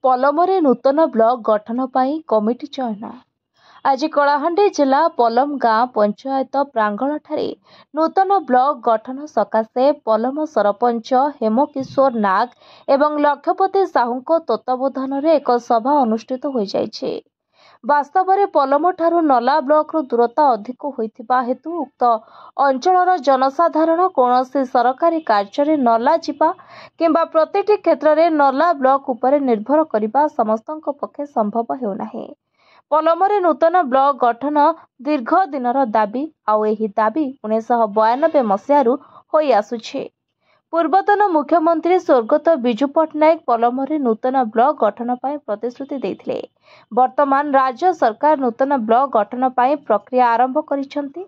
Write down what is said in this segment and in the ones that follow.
पलमरे नूतन block गठन पाई committee चयन। आज कलाहांडी जिला पलम गाँ पंचायत प्रांगण ठारे नूतन ब्लॉक गठन सकाशे पलम सरपंच हेमकिशोर नाग एवं लक्षपति साहू तत्वावधान में एक सभा अनुष्ठित हो जाइछे। वास्तव में पलम ठारू नला ब्लॉक दूरता अधिक होइथिबा हेतु उक्त अंचलर जनसाधारण कौनसी सरकारी कार्य नला जिबा किंबा प्रतिटी क्षेत्र में नला ब्लॉक उपरे निर्भर करिबा समस्तक पक्षे संभव हेउनाही। पलमरे नूतन ब्लॉक गठन दीर्घ दिनर दाबी आउ एही दाबी 1992 मसीहारू होई आसुछे। पूर्वतन मुख्यमंत्री स्वर्गत बिजू पट्टनायक पलमरे नूतन ब्लॉक गठन पाई प्रतिश्रुति देथिले। वर्तमान राज्य सरकार नूतन ब्लॉक गठन पाई प्रक्रिया आरंभ करिसंती।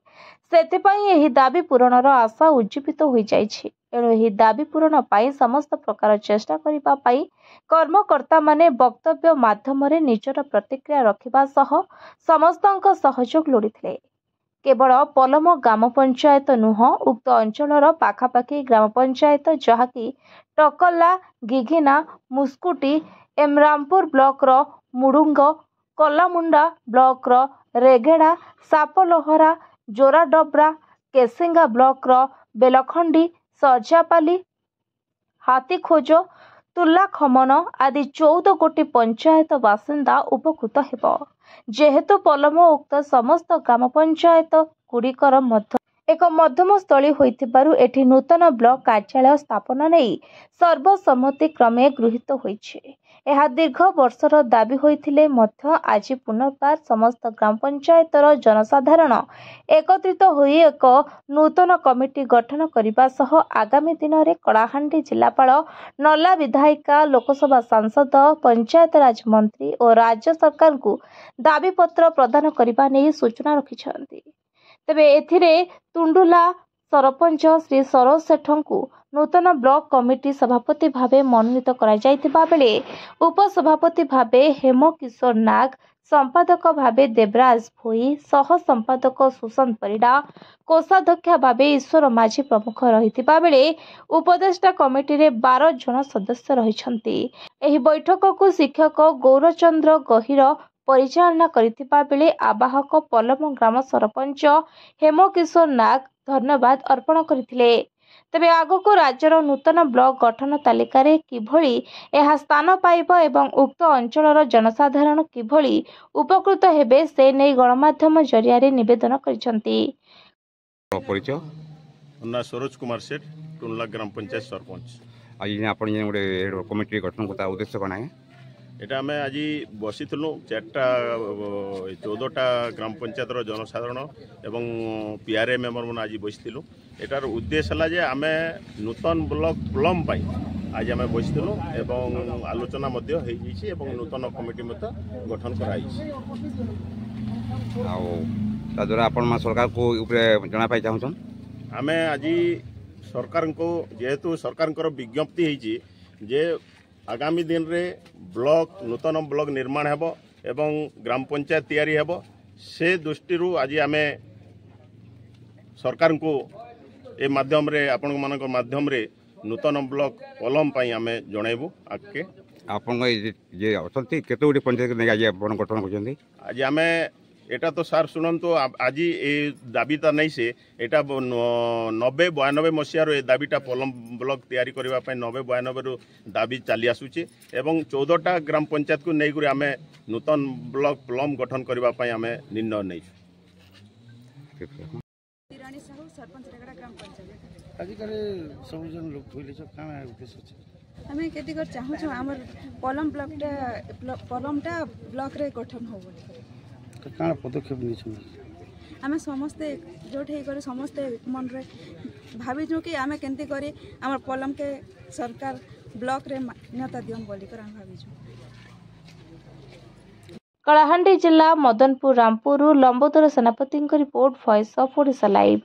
सेतिपाई एही दाबी पूरणर आशा उज्जीवित होई जाइछि। एणु एही दाबी पूरण पाई समस्त प्रकार चेष्टा करिबा पाई कर्मकर्ता माने वक्तव्य माध्यमरे निजर प्रतिक्रिया रखिबा सह समस्तंक सहयोग लोडिथिले। केवल पलम ग्राम पंचायत नुह उक्त अंचलर पाखापाखि ग्राम पंचायत जहाँकि टकला गिघिना मुस्कुटी एमरामपुर ब्लॉक रो मुडुंग कलामुंडा ब्लॉक रो रेगेड़ा सापलोहरा जोराडबरा केसिंगा ब्लॉक रो बेलखंडी सरजापाली हाथीखोज तुलाखमन आदि 14 गोटी पंचायत बासिंदा उपकृत हेब। जेहेतु पलम उक्त समस्त ग्राम पंचायत गुड़िकर एक मध्यम स्थली होइथिबारु एठी नूतन ब्लॉक कार्यालय स्थापना नहीं सर्वसम्मति क्रमे गृहीत होइछे। एहा दीर्घ वर्षर दाबी होइथिले मध्य आज पुनर्बार समस्त ग्राम पंचायतर जनसाधारण एकत्रित होई एक नूतन कमिटी गठन करिबा सह आगामी दिन में कलाहांडी जिलापाल नला विधायिका लोकसभा सांसद पंचायत राज मंत्री और राज्य सरकार को दाबी पत्र प्रदान करने नहीं सूचना रखिछन्ति। तेबे एथिरे तुंडुला सरपंच श्री सरोज सेठ को नूतन ब्लॉक कमिटी सभापति भावे मनोनीत करा जायतिबा बेले उपसभापति भावे हेमकिशोर नाग, संपादक भावे देवराज भोई, सह संपादक सुशांत परिडा, कोषाध्यक्ष भावे ईश्वर माझी प्रमुख रहितिबा बेले उपदेष्टा कमिटी रे 12 जन सदस्य रहिछन्ति। एही बैठक को शिक्षक गौरचंद्र गहिर परिचालना करथिबा बेले आवाहक पलम ग्राम सरपंच हेमकिशोर नाग धन्यवाद अर्पण करथिले। तेबे आगको राज्यर नूतन ब्लॉक गठन तालिका रे किभଳି एहा स्थान पाइब एवं उक्त अंचलर जनसाधारण किभଳି उपकृत हेबे से नै गणमाध्यम जरिया रे निवेदन करिसंती। परिचय ना सरोज कुमार सेठ टुनला ग्राम पंचायत सरपंच। आज आपण जे गोटे कमिटी गठन करता उद्देश्य कोन है? एटा आम आज बसी 14टा ग्राम पंचायत जनसाधारण एवं पीआरए मेम्बर मैंने आज बसी एटार उद्देश्य है जे आम नूतन ब्लॉक पलम आज आम बसी एवं आलोचना नूतन कमिटी गठन कराई। द्वारा आपण सरकार को जना पाई चाहूँ आम आज सरकार को जेहेतु सरकार विज्ञप्ति होती जे आगामी दिन रे ब्लॉक नूतन ब्लॉक निर्माण हेबो एवं ग्राम पंचायत तैयारी हेबो से दृष्टि आज आम सरकार को ए माध्यम रे आपण मानक माध्यम रे नूतन ब्लॉक पलम पाई आम जनइबू आगे आपण जे अछंती केते गुडी पंचायत ने आज आपण गठन करछंती। आज आम एटा तो सार शुणु आज ये दाबीटा नहीं से एटा 90-92 मसीहार ए दाबीटा पलम ब्लॉक तैयारी करने 90-92 दाबी चली आसूची एवं 14टा ग्राम पंचायत को नहीं आम नूतन ब्लॉक पलम गठन करने आम निर्णय नहीं। आम केती कर चाहूँ आमर पलम पलमटा ब्लॉक रे गठन हो कण पदक्षेप नहीं आम समस्ते एकजुट होकर समस्ते मन रे भाविजु कि आम केमती करी आम पलम के सरकार ब्लॉक रे मान्यता दियम बोली कर भाविजु। कलाहांडी जिला मदनपुर रामपुर लंबोदर सेनापति report, voice of Odisha live.